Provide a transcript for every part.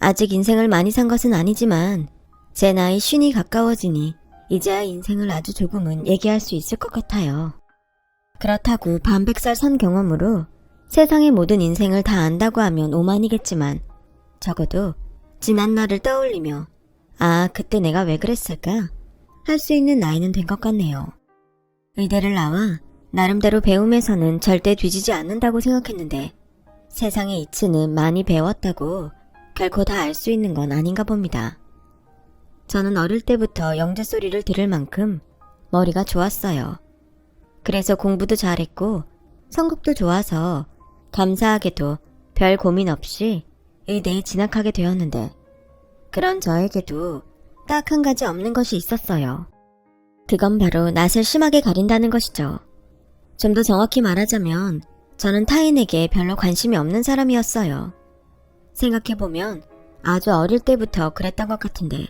아직 인생을 많이 산 것은 아니지만 제 나이 50이 가까워지니 이제야 인생을 아주 조금은 얘기할 수 있을 것 같아요. 그렇다고 반백살 산 경험으로 세상의 모든 인생을 다 안다고 하면 오만이겠지만 적어도 지난 날을 떠올리며 아, 그때 내가 왜 그랬을까? 할 수 있는 나이는 된 것 같네요. 의대를 나와 나름대로 배움에서는 절대 뒤지지 않는다고 생각했는데 세상의 이치는 많이 배웠다고 결코 다 알 수 있는 건 아닌가 봅니다. 저는 어릴 때부터 영재 소리를 들을 만큼 머리가 좋았어요. 그래서 공부도 잘했고 성적도 좋아서 감사하게도 별 고민 없이 의대에 진학하게 되었는데 그런 저에게도 딱 한 가지 없는 것이 있었어요. 그건 바로 낯을 심하게 가린다는 것이죠. 좀 더 정확히 말하자면 저는 타인에게 별로 관심이 없는 사람이었어요. 생각해보면 아주 어릴 때부터 그랬던 것 같은데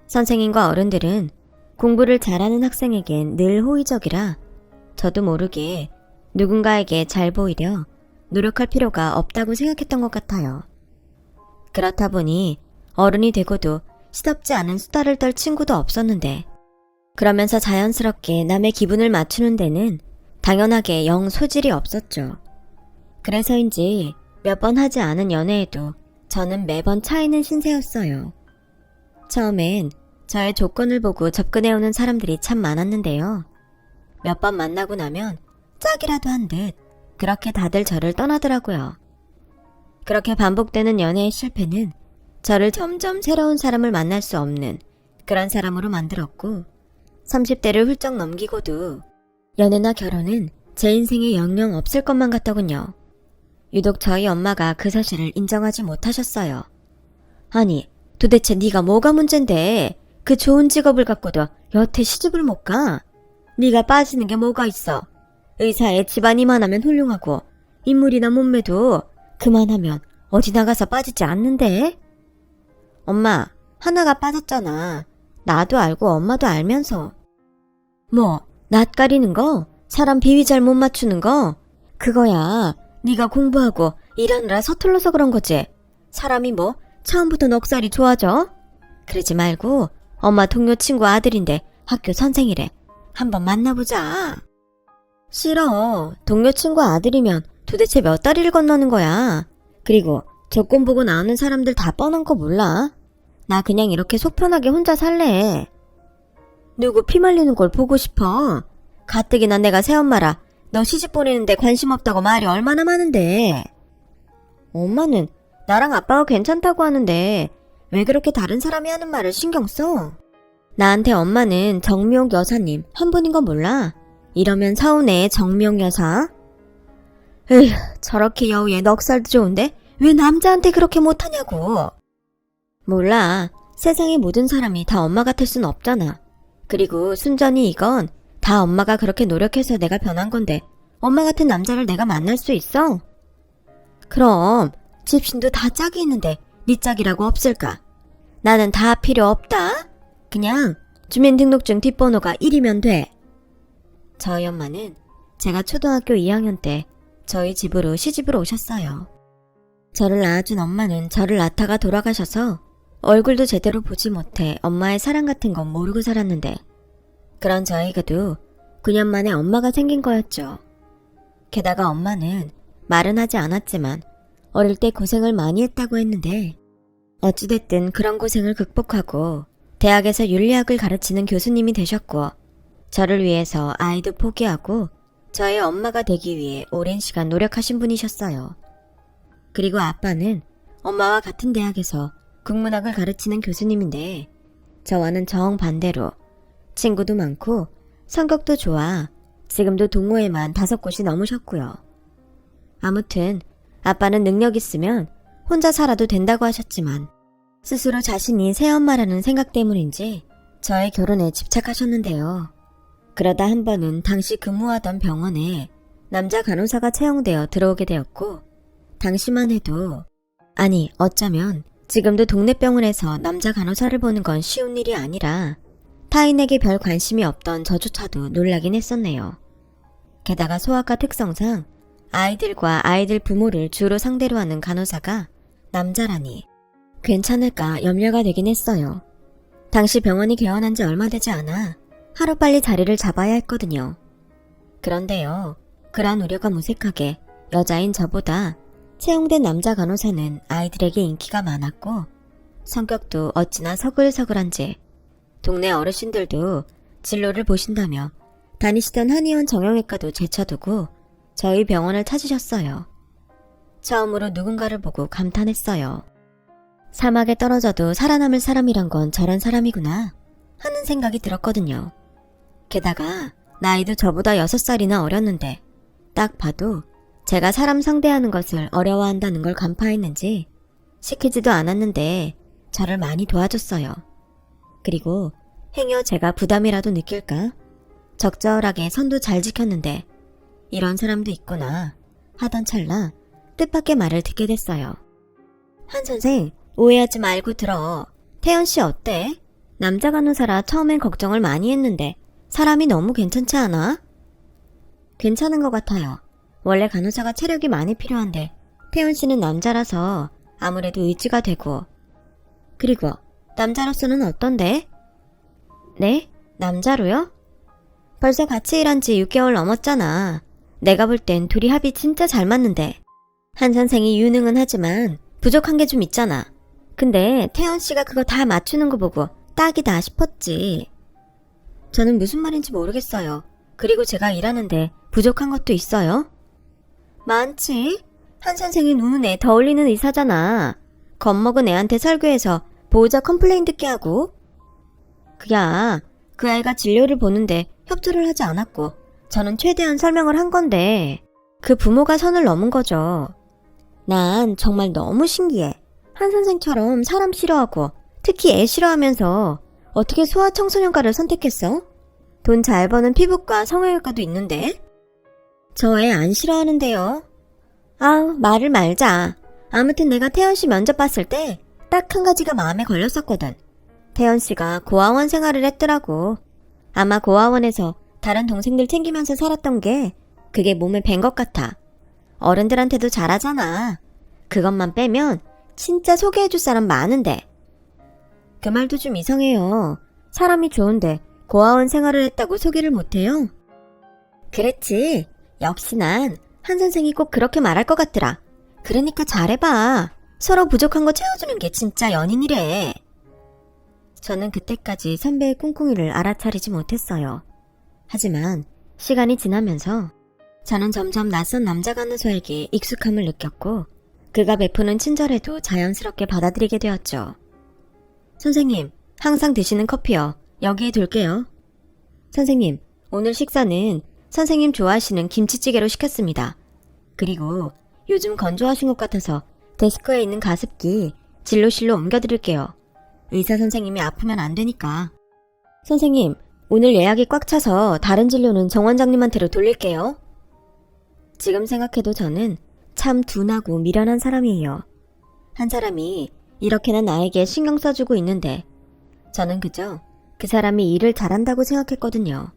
선생님과 어른들은 공부를 잘하는 학생에겐 늘 호의적이라 저도 모르게 누군가에게 잘 보이려 노력할 필요가 없다고 생각했던 것 같아요. 그렇다 보니 어른이 되고도 시덥지 않은 수다를 떨 친구도 없었는데 그러면서 자연스럽게 남의 기분을 맞추는 데는 당연하게 영 소질이 없었죠. 그래서인지 몇 번 하지 않은 연애에도 저는 매번 차이는 신세였어요. 처음엔 저의 조건을 보고 접근해오는 사람들이 참 많았는데요. 몇 번 만나고 나면 짝이라도 한 듯 그렇게 다들 저를 떠나더라고요. 그렇게 반복되는 연애의 실패는 저를 점점 새로운 사람을 만날 수 없는 그런 사람으로 만들었고 30대를 훌쩍 넘기고도 연애나 결혼은 제 인생에 영영 없을 것만 같더군요. 유독 저희 엄마가 그 사실을 인정하지 못하셨어요. 아니, 도대체 네가 뭐가 문젠데 그 좋은 직업을 갖고도 여태 시집을 못 가? 네가 빠지는 게 뭐가 있어? 의사에 집안 이만하면 훌륭하고 인물이나 몸매도 그만하면 어디 나가서 빠지지 않는데? 엄마, 하나가 빠졌잖아. 나도 알고 엄마도 알면서. 뭐, 낯가리는 거? 사람 비위 잘 못 맞추는 거? 그거야. 네가 공부하고 일하느라 서툴러서 그런 거지. 사람이 뭐 처음부터 넉살이 좋아져? 그러지 말고 엄마 동료 친구 아들인데 학교 선생이래. 한번 만나보자. 싫어. 동료 친구 아들이면 도대체 몇 다리를 건너는 거야. 그리고 조건 보고 나오는 사람들 다 뻔한 거 몰라? 나 그냥 이렇게 속 편하게 혼자 살래. 누구 피 말리는 걸 보고 싶어? 가뜩이나 내가 새엄마라 너 시집 보내는데 관심 없다고 말이 얼마나 많은데. 엄마는 나랑 아빠가 괜찮다고 하는데 왜 그렇게 다른 사람이 하는 말을 신경 써? 나한테 엄마는 정미옥 여사님 한 분인 건 몰라? 이러면 서운해. 정미옥 여사. 에휴, 저렇게 여우에 넉살도 좋은데 왜 남자한테 그렇게 못하냐고. 몰라. 세상의 모든 사람이 다 엄마 같을 순 없잖아. 그리고 순전히 이건 다 엄마가 그렇게 노력해서 내가 변한 건데 엄마 같은 남자를 내가 만날 수 있어? 그럼 집신도 다 짝이 있는데 네 짝이라고 없을까? 나는 다 필요 없다. 그냥 주민등록증 뒷번호가 1이면 돼. 저희 엄마는 제가 초등학교 2학년 때 저희 집으로 시집을 오셨어요. 저를 낳아준 엄마는 저를 낳다가 돌아가셔서 얼굴도 제대로 보지 못해 엄마의 사랑 같은 건 모르고 살았는데 그런 저에게도 9년 만에 엄마가 생긴 거였죠. 게다가 엄마는 말은 하지 않았지만 어릴 때 고생을 많이 했다고 했는데 어찌됐든 그런 고생을 극복하고 대학에서 윤리학을 가르치는 교수님이 되셨고 저를 위해서 아이도 포기하고 저의 엄마가 되기 위해 오랜 시간 노력하신 분이셨어요. 그리고 아빠는 엄마와 같은 대학에서 국문학을 가르치는 교수님인데 저와는 정반대로 친구도 많고 성격도 좋아 지금도 동호회만 5곳이 넘으셨고요. 아무튼 아빠는 능력 있으면 혼자 살아도 된다고 하셨지만 스스로 자신이 새엄마라는 생각 때문인지 저의 결혼에 집착하셨는데요. 그러다 한 번은 당시 근무하던 병원에 남자 간호사가 채용되어 들어오게 되었고 당시만 해도 아니 어쩌면 지금도 동네 병원에서 남자 간호사를 보는 건 쉬운 일이 아니라 타인에게 별 관심이 없던 저조차도 놀라긴 했었네요. 게다가 소아과 특성상 아이들과 아이들 부모를 주로 상대로 하는 간호사가 남자라니 괜찮을까 염려가 되긴 했어요. 당시 병원이 개원한 지 얼마 되지 않아 하루빨리 자리를 잡아야 했거든요. 그런데요, 그런 우려가 무색하게 여자인 저보다 채용된 남자 간호사는 아이들에게 인기가 많았고 성격도 어찌나 서글서글한지 동네 어르신들도 진로를 보신다며 다니시던 한의원 정형외과도 제쳐두고 저희 병원을 찾으셨어요. 처음으로 누군가를 보고 감탄했어요. 사막에 떨어져도 살아남을 사람이란 건 저런 사람이구나 하는 생각이 들었거든요. 게다가 나이도 저보다 6살이나 어렸는데 딱 봐도 제가 사람 상대하는 것을 어려워한다는 걸 간파했는지 시키지도 않았는데 저를 많이 도와줬어요. 그리고 행여 제가 부담이라도 느낄까? 적절하게 선도 잘 지켰는데 이런 사람도 있구나 하던 찰나 뜻밖의 말을 듣게 됐어요. 한 선생, 오해하지 말고 들어. 태연씨 어때? 남자 간호사라 처음엔 걱정을 많이 했는데 사람이 너무 괜찮지 않아? 괜찮은 것 같아요. 원래 간호사가 체력이 많이 필요한데 태연씨는 남자라서 아무래도 의지가 되고. 그리고 남자로서는 어떤데? 네? 남자로요? 벌써 같이 일한 지 6개월 넘었잖아. 내가 볼 땐 둘이 합이 진짜 잘 맞는데. 한 선생이 유능은 하지만 부족한 게 좀 있잖아. 근데 태연씨가 그거 다 맞추는 거 보고 딱이다 싶었지. 저는 무슨 말인지 모르겠어요. 그리고 제가 일하는데 부족한 것도 있어요? 많지. 한 선생이 노는 애 더 올리는 의사잖아. 겁먹은 애한테 설교해서 보호자 컴플레인 듣게 하고. 그야 그 아이가 진료를 보는데 협조를 하지 않았고 저는 최대한 설명을 한 건데 그 부모가 선을 넘은 거죠. 난 정말 너무 신기해. 한 선생처럼 사람 싫어하고 특히 애 싫어하면서 어떻게 소아청소년과를 선택했어? 돈 잘 버는 피부과 성형외과도 있는데. 저 애 안 싫어하는데요. 아우, 말을 말자. 아무튼 내가 태연씨 면접 봤을 때 딱 한 가지가 마음에 걸렸었거든. 태연씨가 고아원 생활을 했더라고. 아마 고아원에서 다른 동생들 챙기면서 살았던 게 그게 몸에 밴 것 같아. 어른들한테도 잘하잖아. 그것만 빼면 진짜 소개해줄 사람 많은데. 그 말도 좀 이상해요. 사람이 좋은데 고아원 생활을 했다고 소개를 못해요? 그랬지. 역시 난 한 선생이 꼭 그렇게 말할 것 같더라. 그러니까 잘해봐. 서로 부족한 거 채워주는 게 진짜 연인이래. 저는 그때까지 선배의 꿍꿍이를 알아차리지 못했어요. 하지만 시간이 지나면서 저는 점점 낯선 남자 간호사에게 익숙함을 느꼈고 그가 베푸는 친절에도 자연스럽게 받아들이게 되었죠. 선생님, 항상 드시는 커피요. 여기에 둘게요. 선생님, 오늘 식사는 선생님 좋아하시는 김치찌개로 시켰습니다. 그리고 요즘 건조하신 것 같아서 데스크에 있는 가습기 진료실로 옮겨드릴게요. 의사 선생님이 아프면 안 되니까. 선생님, 오늘 예약이 꽉 차서 다른 진료는 정 원장님한테로 돌릴게요. 지금 생각해도 저는 참 둔하고 미련한 사람이에요. 한 사람이 이렇게나 나에게 신경 써주고 있는데 저는 그저 그 사람이 일을 잘한다고 생각했거든요.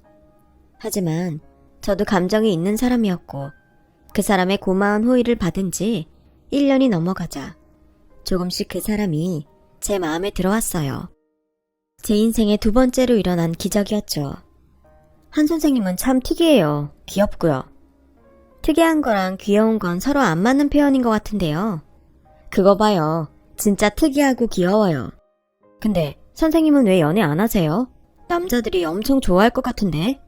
하지만 저도 감정이 있는 사람이었고 그 사람의 고마운 호의를 받은 지 1년이 넘어가자 조금씩 그 사람이 제 마음에 들어왔어요. 제 인생의 두 번째로 일어난 기적이었죠. 한 선생님은 참 특이해요. 귀엽고요. 특이한 거랑 귀여운 건 서로 안 맞는 표현인 것 같은데요. 그거 봐요. 진짜 특이하고 귀여워요. 근데 선생님은 왜 연애 안 하세요? 남자들이 엄청 좋아할 것 같은데.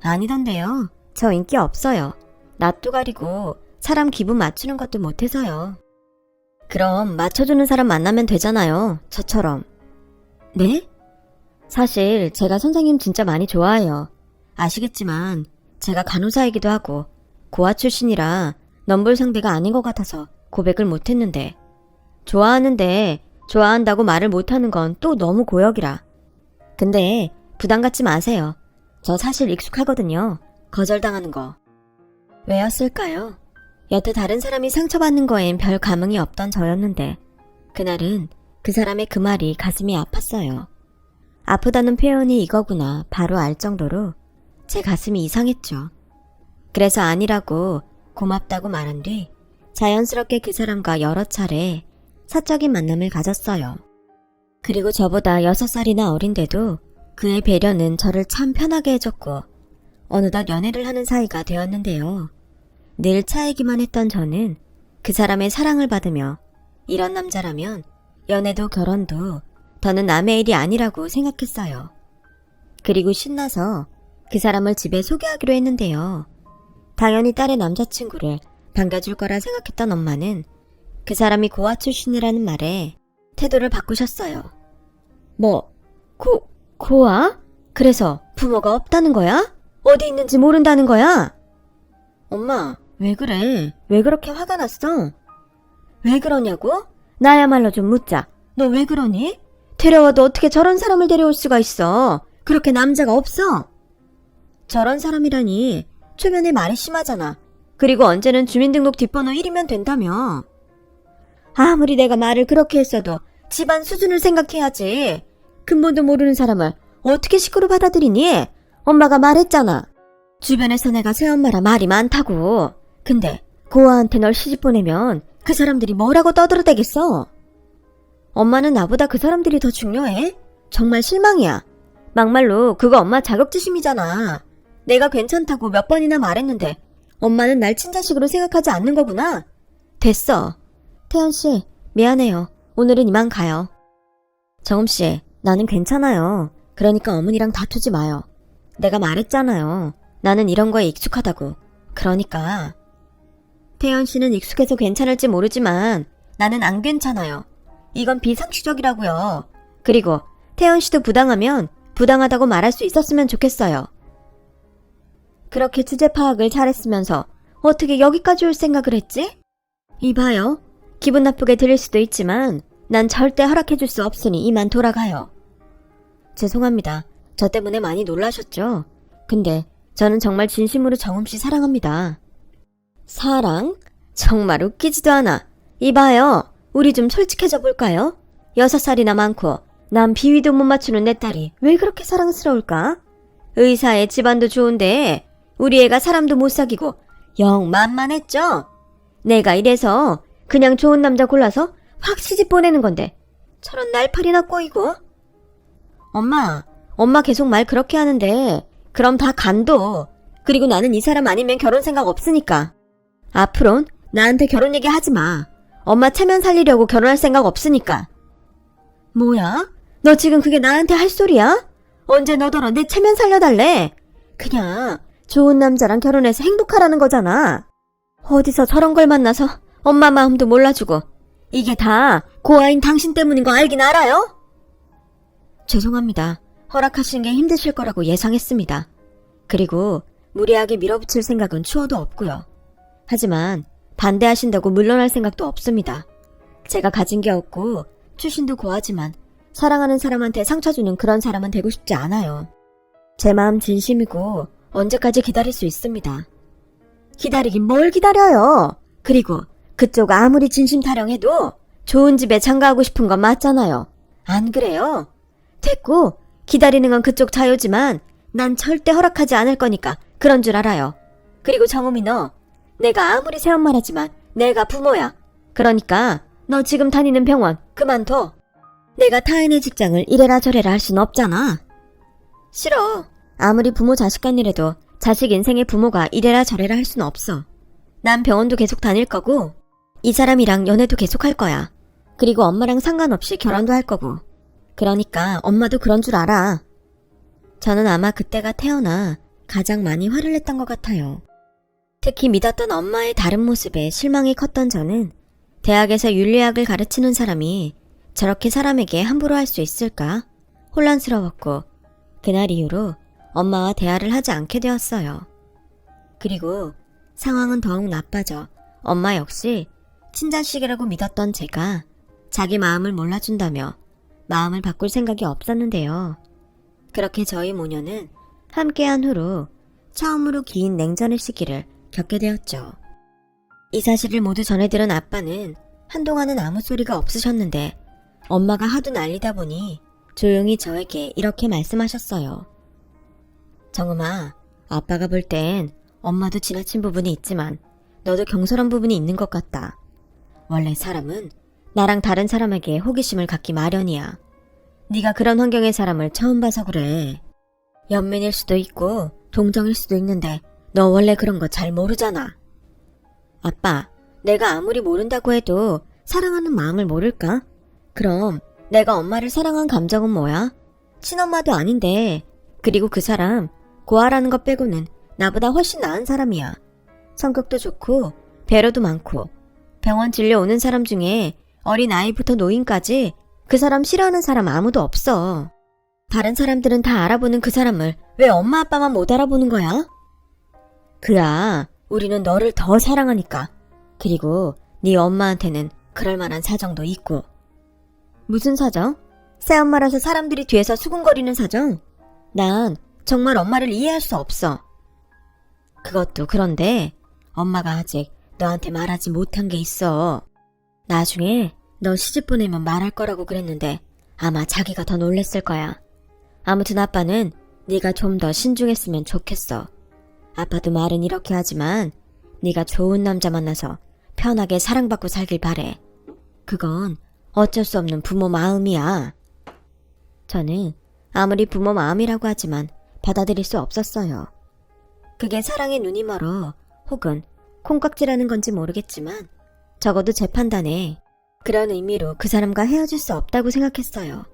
아니던데요. 저 인기 없어요. 낯도 가리고 사람 기분 맞추는 것도 못해서요. 그럼 맞춰주는 사람 만나면 되잖아요. 저처럼. 네? 사실 제가 선생님 진짜 많이 좋아해요. 아시겠지만 제가 간호사이기도 하고 고아 출신이라 넘볼 상대가 아닌 것 같아서 고백을 못했는데 좋아하는데 좋아한다고 말을 못하는 건 또 너무 고역이라. 근데 부담 갖지 마세요. 저 사실 익숙하거든요. 거절당하는 거. 왜였을까요? 여태 다른 사람이 상처받는 거엔 별 감흥이 없던 저였는데 그날은 그 사람의 그 말이 가슴이 아팠어요. 아프다는 표현이 이거구나 바로 알 정도로 제 가슴이 이상했죠. 그래서 아니라고 고맙다고 말한 뒤 자연스럽게 그 사람과 여러 차례 사적인 만남을 가졌어요. 그리고 저보다 6살이나 어린데도 그의 배려는 저를 참 편하게 해줬고 어느덧 연애를 하는 사이가 되었는데요. 늘 차이기만 했던 저는 그 사람의 사랑을 받으며 이런 남자라면 연애도 결혼도 더는 남의 일이 아니라고 생각했어요. 그리고 신나서 그 사람을 집에 소개하기로 했는데요. 당연히 딸의 남자친구를 반겨줄 거라 생각했던 엄마는 그 사람이 고아 출신이라는 말에 태도를 바꾸셨어요. 뭐, 고아? 그래서 부모가 없다는 거야? 어디 있는지 모른다는 거야? 엄마, 왜 그래? 왜 그렇게 화가 났어? 왜 그러냐고? 나야말로 좀 묻자. 너 왜 그러니? 데려와도 어떻게 저런 사람을 데려올 수가 있어? 그렇게 남자가 없어? 저런 사람이라니 초면에 말이 심하잖아. 그리고 언제는 주민등록 뒷번호 1이면 된다며. 아무리 내가 말을 그렇게 했어도 집안 수준을 생각해야지. 근본도 모르는 사람을 어떻게 식구로 받아들이니? 엄마가 말했잖아. 주변에서 내가 새엄마라 말이 많다고. 근데 고아한테 널 시집 보내면 그 사람들이 뭐라고 떠들어대겠어? 엄마는 나보다 그 사람들이 더 중요해? 정말 실망이야. 막말로 그거 엄마 자격지심이잖아. 내가 괜찮다고 몇 번이나 말했는데 엄마는 날 친자식으로 생각하지 않는 거구나. 됐어. 태연씨, 미안해요. 오늘은 이만 가요. 정음씨, 나는 괜찮아요. 그러니까 어머니랑 다투지 마요. 내가 말했잖아요. 나는 이런 거에 익숙하다고. 그러니까. 태연씨는 익숙해서 괜찮을지 모르지만 나는 안 괜찮아요. 이건 비상식적이라고요. 그리고 태연씨도 부당하면 부당하다고 말할 수 있었으면 좋겠어요. 그렇게 주제 파악을 잘했으면서 어떻게 여기까지 올 생각을 했지? 이봐요. 기분 나쁘게 들릴 수도 있지만 난 절대 허락해줄 수 없으니 이만 돌아가요. 죄송합니다. 저 때문에 많이 놀라셨죠? 근데 저는 정말 진심으로 정음씨 사랑합니다. 사랑? 정말 웃기지도 않아. 이봐요. 우리 좀 솔직해져 볼까요? 6살이나 많고 난 비위도 못 맞추는 내 딸이 왜 그렇게 사랑스러울까? 의사에 집안도 좋은데 우리 애가 사람도 못 사귀고 영 만만했죠? 내가 이래서 그냥 좋은 남자 골라서 확 시집 보내는 건데 저런 날파리나 꼬이고. 엄마 계속 말 그렇게 하는데 그럼 다 간도. 그리고 나는 이 사람 아니면 결혼 생각 없으니까. 앞으론 나한테 결혼 얘기 하지 마. 엄마 체면 살리려고 결혼할 생각 없으니까. 뭐야? 너 지금 그게 나한테 할 소리야? 언제 너더러 내 체면 살려달래? 그냥 좋은 남자랑 결혼해서 행복하라는 거잖아. 어디서 저런 걸 만나서 엄마 마음도 몰라주고. 이게 다 고아인 당신 때문인 거 알긴 알아요? 죄송합니다. 허락하시는 게 힘드실 거라고 예상했습니다. 그리고 무리하게 밀어붙일 생각은 추워도 없고요. 하지만 반대하신다고 물러날 생각도 없습니다. 제가 가진 게 없고 출신도 고하지만 사랑하는 사람한테 상처 주는 그런 사람은 되고 싶지 않아요. 제 마음 진심이고 언제까지 기다릴 수 있습니다. 기다리긴 뭘 기다려요. 그리고 그쪽 아무리 진심 타령해도 좋은 집에 장가하고 싶은 건 맞잖아요. 안 그래요? 됐고 기다리는 건 그쪽 자유지만 난 절대 허락하지 않을 거니까 그런 줄 알아요. 그리고 정음이 너, 내가 아무리 새엄마라지만 내가 부모야. 그러니까 너 지금 다니는 병원 그만둬. 내가 타인의 직장을 이래라 저래라 할 순 없잖아. 싫어. 아무리 부모 자식 간이라도 자식 인생의 부모가 이래라 저래라 할 순 없어. 난 병원도 계속 다닐 거고 이 사람이랑 연애도 계속 할 거야. 그리고 엄마랑 상관없이 결혼도 할 거고. 그러니까 엄마도 그런 줄 알아. 저는 아마 그때가 태어나 가장 많이 화를 냈던 것 같아요. 특히 믿었던 엄마의 다른 모습에 실망이 컸던 저는 대학에서 윤리학을 가르치는 사람이 저렇게 사람에게 함부로 할 수 있을까? 혼란스러웠고 그날 이후로 엄마와 대화를 하지 않게 되었어요. 그리고 상황은 더욱 나빠져 엄마 역시 친자식이라고 믿었던 제가 자기 마음을 몰라준다며 마음을 바꿀 생각이 없었는데요. 그렇게 저희 모녀는 함께한 후로 처음으로 긴 냉전의 시기를 겪게 되었죠. 이 사실을 모두 전해들은 아빠는 한동안은 아무 소리가 없으셨는데 엄마가 하도 난리다 보니 조용히 저에게 이렇게 말씀하셨어요. 정음아, 아빠가 볼 땐 엄마도 지나친 부분이 있지만 너도 경솔한 부분이 있는 것 같다. 원래 사람은 나랑 다른 사람에게 호기심을 갖기 마련이야. 네가 그런 환경의 사람을 처음 봐서 그래. 연민일 수도 있고 동정일 수도 있는데 너 원래 그런 거 잘 모르잖아. 아빠, 내가 아무리 모른다고 해도 사랑하는 마음을 모를까? 그럼 내가 엄마를 사랑한 감정은 뭐야? 친엄마도 아닌데. 그리고 그 사람 고아라는 것 빼고는 나보다 훨씬 나은 사람이야. 성격도 좋고 배려도 많고 병원 진료 오는 사람 중에 어린 아이부터 노인까지 그 사람 싫어하는 사람 아무도 없어. 다른 사람들은 다 알아보는 그 사람을 왜 엄마 아빠만 못 알아보는 거야? 그야, 우리는 너를 더 사랑하니까. 그리고 네 엄마한테는 그럴 만한 사정도 있고. 무슨 사정? 새엄마라서 사람들이 뒤에서 수군거리는 사정? 난 정말 엄마를 이해할 수 없어. 그것도 그런데 엄마가 아직 너한테 말하지 못한 게 있어. 나중에 너 시집 보내면 말할 거라고 그랬는데 아마 자기가 더 놀랬을 거야. 아무튼 아빠는 네가 좀 더 신중했으면 좋겠어. 아빠도 말은 이렇게 하지만 네가 좋은 남자 만나서 편하게 사랑받고 살길 바래. 그건 어쩔 수 없는 부모 마음이야. 저는 아무리 부모 마음이라고 하지만 받아들일 수 없었어요. 그게 사랑의 눈이 멀어 혹은 콩깍지라는 건지 모르겠지만 적어도 제 판단에 그런 의미로 그 사람과 헤어질 수 없다고 생각했어요.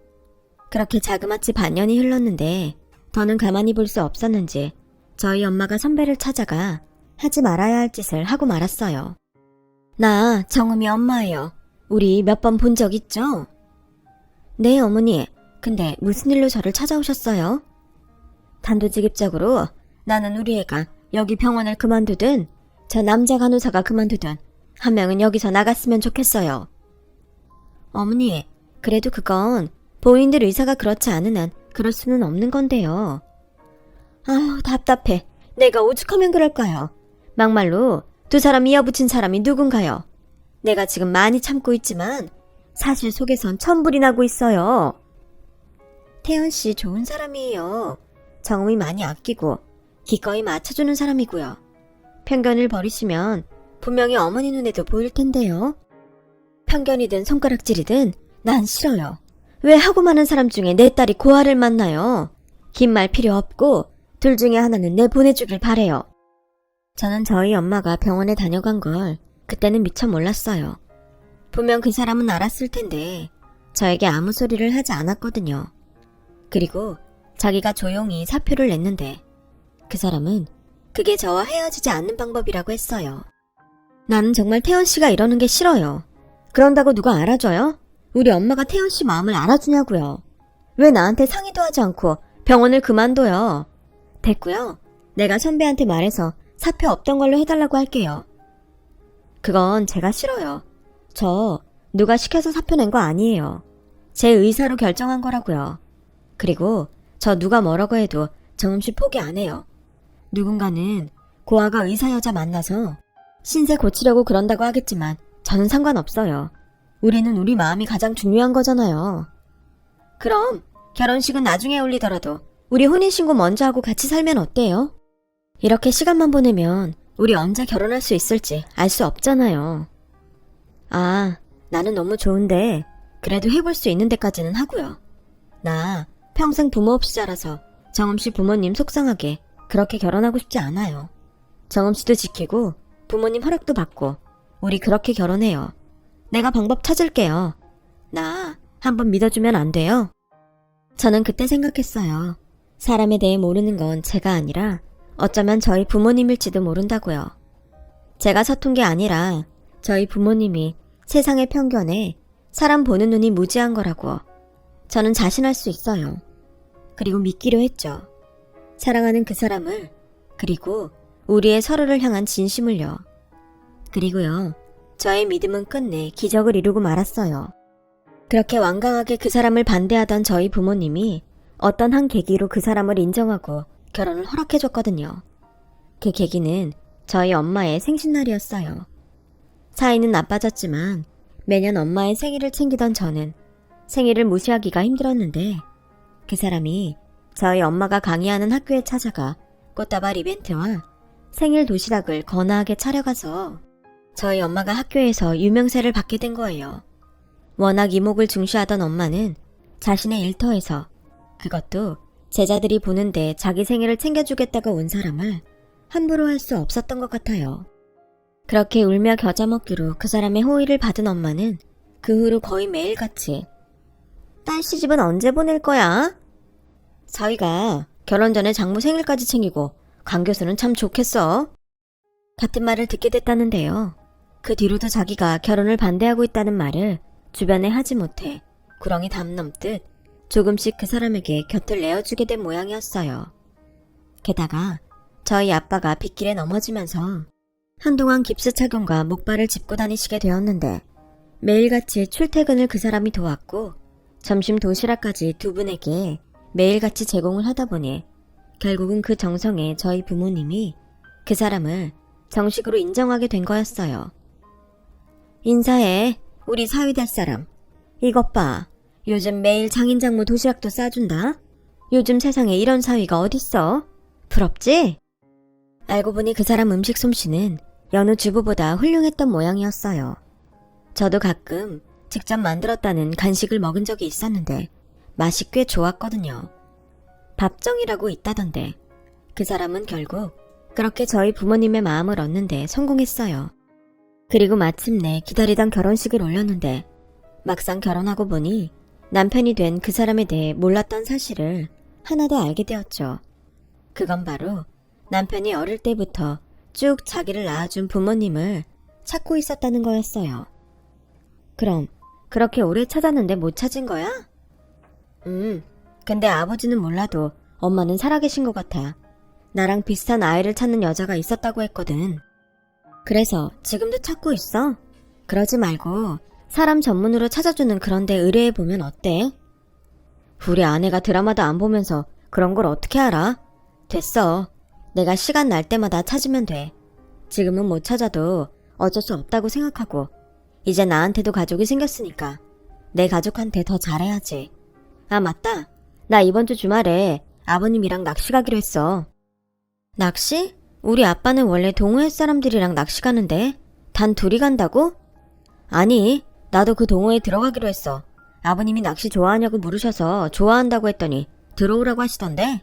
그렇게 자그마치 반년이 흘렀는데 더는 가만히 볼 수 없었는지 저희 엄마가 선배를 찾아가 하지 말아야 할 짓을 하고 말았어요. 나 정음이 엄마예요. 우리 몇 번 본 적 있죠? 네, 어머니. 근데 무슨 일로 저를 찾아오셨어요? 단도직입적으로 나는 우리 애가 여기 병원을 그만두든 저 남자 간호사가 그만두든 한 명은 여기서 나갔으면 좋겠어요. 어머니, 그래도 그건 본인들 의사가 그렇지 않은 한 그럴 수는 없는 건데요. 아휴, 답답해. 내가 오죽하면 그럴까요? 막말로 두 사람 이어붙인 사람이 누군가요? 내가 지금 많이 참고 있지만 사실 속에선 천불이 나고 있어요. 태연씨 좋은 사람이에요. 정음이 많이 아끼고 기꺼이 맞춰주는 사람이고요. 편견을 버리시면 분명히 어머니 눈에도 보일 텐데요. 편견이든 손가락질이든 난 싫어요. 왜 하고 많은 사람 중에 내 딸이 고아를 만나요? 긴 말 필요 없고 둘 중에 하나는 내보내주길 바래요. 저는 저희 엄마가 병원에 다녀간 걸 그때는 미처 몰랐어요. 분명 그 사람은 알았을 텐데 저에게 아무 소리를 하지 않았거든요. 그리고 자기가 조용히 사표를 냈는데 그 사람은 그게 저와 헤어지지 않는 방법이라고 했어요. 나는 정말 태연씨가 이러는 게 싫어요. 그런다고 누가 알아줘요? 우리 엄마가 태연씨 마음을 알아주냐고요. 왜 나한테 상의도 하지 않고 병원을 그만둬요. 됐고요. 내가 선배한테 말해서 사표 없던 걸로 해달라고 할게요. 그건 제가 싫어요. 저 누가 시켜서 사표 낸 거 아니에요. 제 의사로 결정한 거라고요. 그리고 저 누가 뭐라고 해도 정음씨 포기 안 해요. 누군가는 고아가 의사 여자 만나서 신세 고치려고 그런다고 하겠지만 저는 상관없어요. 우리는 우리 마음이 가장 중요한 거잖아요. 그럼 결혼식은 나중에 올리더라도 우리 혼인신고 먼저 하고 같이 살면 어때요? 이렇게 시간만 보내면 우리 언제 결혼할 수 있을지 알 수 없잖아요. 아, 나는 너무 좋은데 그래도 해볼 수 있는 데까지는 하고요. 나 평생 부모 없이 자라서 정음씨 부모님 속상하게 그렇게 결혼하고 싶지 않아요. 정음씨도 지키고 부모님 허락도 받고 우리 그렇게 결혼해요. 내가 방법 찾을게요. 나 한번 믿어주면 안 돼요? 저는 그때 생각했어요. 사람에 대해 모르는 건 제가 아니라 어쩌면 저희 부모님일지도 모른다고요. 제가 서툰 게 아니라 저희 부모님이 세상의 편견에 사람 보는 눈이 무지한 거라고 저는 자신할 수 있어요. 그리고 믿기로 했죠. 사랑하는 그 사람을, 그리고 우리의 서로를 향한 진심을요. 그리고요, 저의 믿음은 끝내 기적을 이루고 말았어요. 그렇게 완강하게 그 사람을 반대하던 저희 부모님이 어떤 한 계기로 그 사람을 인정하고 결혼을 허락해줬거든요. 그 계기는 저희 엄마의 생신날이었어요. 사이는 나빠졌지만 매년 엄마의 생일을 챙기던 저는 생일을 무시하기가 힘들었는데 그 사람이 저희 엄마가 강의하는 학교에 찾아가 꽃다발 이벤트와 생일 도시락을 거나하게 차려가서 저희 엄마가 학교에서 유명세를 받게 된 거예요. 워낙 이목을 중시하던 엄마는 자신의 일터에서, 그것도 제자들이 보는데 자기 생일을 챙겨주겠다고 온 사람을 함부로 할 수 없었던 것 같아요. 그렇게 울며 겨자 먹기로 그 사람의 호의를 받은 엄마는 그 후로 거의 매일같이 딸 시집은 언제 보낼 거야? 저희가 결혼 전에 장모 생일까지 챙기고 강 교수는 참 좋겠어. 같은 말을 듣게 됐다는데요. 그 뒤로도 자기가 결혼을 반대하고 있다는 말을 주변에 하지 못해 구렁이 담 넘듯 조금씩 그 사람에게 곁을 내어주게 된 모양이었어요. 게다가 저희 아빠가 빗길에 넘어지면서 한동안 깁스 착용과 목발을 짚고 다니시게 되었는데 매일같이 출퇴근을 그 사람이 도왔고 점심 도시락까지 두 분에게 매일같이 제공을 하다 보니 결국은 그 정성에 저희 부모님이 그 사람을 정식으로 인정하게 된 거였어요. 인사해, 우리 사위 될 사람. 이것 봐, 요즘 매일 장인장모 도시락도 싸준다. 요즘 세상에 이런 사위가 어딨어? 부럽지? 알고 보니 그 사람 음식 솜씨는 여느 주부보다 훌륭했던 모양이었어요. 저도 가끔 직접 만들었다는 간식을 먹은 적이 있었는데 맛이 꽤 좋았거든요. 밥정이라고 있다던데 그 사람은 결국 그렇게 저희 부모님의 마음을 얻는데 성공했어요. 그리고 마침내 기다리던 결혼식을 올렸는데 막상 결혼하고 보니 남편이 된 그 사람에 대해 몰랐던 사실을 하나 더 알게 되었죠. 그건 바로 남편이 어릴 때부터 쭉 자기를 낳아준 부모님을 찾고 있었다는 거였어요. 그럼 그렇게 오래 찾았는데 못 찾은 거야? 근데 아버지는 몰라도 엄마는 살아계신 것 같아. 나랑 비슷한 아이를 찾는 여자가 있었다고 했거든. 그래서 지금도 찾고 있어? 그러지 말고 사람 전문으로 찾아주는 그런 데 의뢰해보면 어때? 우리 아내가 드라마도 안 보면서 그런 걸 어떻게 알아? 됐어. 내가 시간 날 때마다 찾으면 돼. 지금은 못 찾아도 어쩔 수 없다고 생각하고 이제 나한테도 가족이 생겼으니까 내 가족한테 더 잘해야지. 아 맞다. 나 이번 주 주말에 아버님이랑 낚시 가기로 했어. 낚시? 우리 아빠는 원래 동호회 사람들이랑 낚시 가는데 단 둘이 간다고? 아니, 나도 그 동호회에 들어가기로 했어. 아버님이 낚시 좋아하냐고 물으셔서 좋아한다고 했더니 들어오라고 하시던데.